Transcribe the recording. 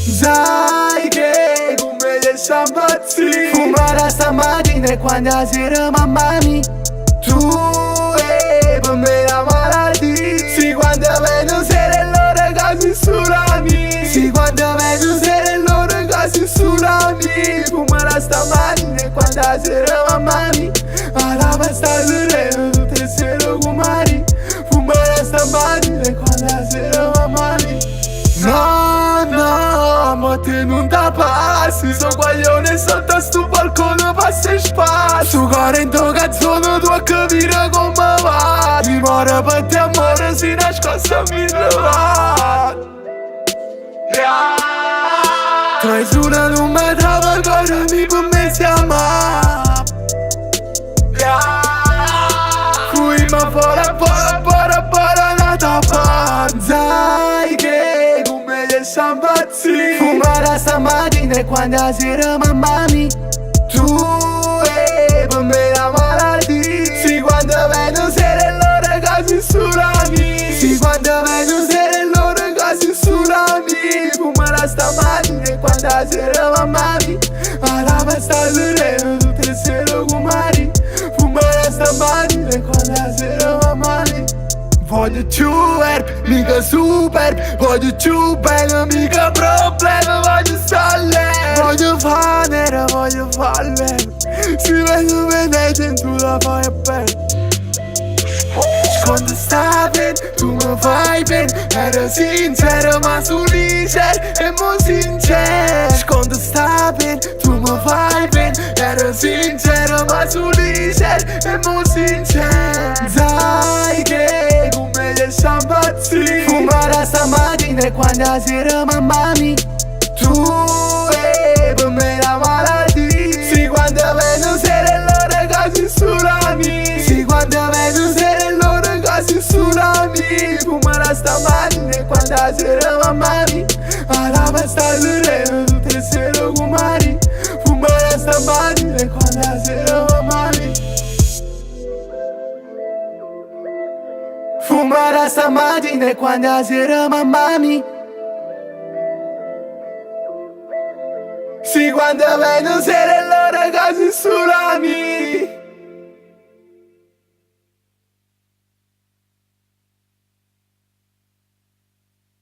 Sai che come gli sciambazzi fumare stamattina e quando la sera mamma mia. Tu e per me la malattia. Sì, quando vedo sera l'ora casi surami. Sì, quando vedo sera l'ora casi surami. Fumare stamattina e quando la sera mamma mia. Alla pasta serena tutte le sere kumari. Fumare stamattina e quando la sera mamma mia. No, no, ma te non ti passi. So guaglione sotto sto balcone passa e spazio. Su cuore in tua canzone tu a capire come va. Ti muore per te amore si nascosta mi trova. Tra suona non mi trova il cuore mi per me si ama. Fui ma fuori nata panza. Che come gli sciambazzi fumare stamattina e quando la sera mamma mia. Tu e per me la malattia. Sì, quando vedo sera l'ora casi surami. Sì, quando vedo sera l'ora casi surami. Fumare stamattina e quando la sera mamma mia. Alla pasta serena tutte le sere kumari. Fumare stamattina e quando la sera mamma mia. Voglio più verb, mica super. Voglio più bene, mica problema. Voglio stare, voglio fare, voglio farle. Si vedo bene dentro la fai bene. Quando sta bene, tu mi fai bene. Ero sincero ma su liger e mo sincero. Quando sta bene, tu mi fai bene. Ero sincero ma su liger e mo sincero. Sai che come gli sciambazzi fumare stamattina e quando la sera mamma mia. Tu e per me la malattia. Sì, quando vedo sera l'ora casi surami. Sì, quando vedo sera l'ora casi surami. Fumare stamattina e quando la sera mamma mia. Alla pasta serena tutte le sere kumari. Fumare stamattina e quando la sera mamma mia. Fumare stamattina e quando la sera mamma mia. Sì, quando vedo sera l'ora casi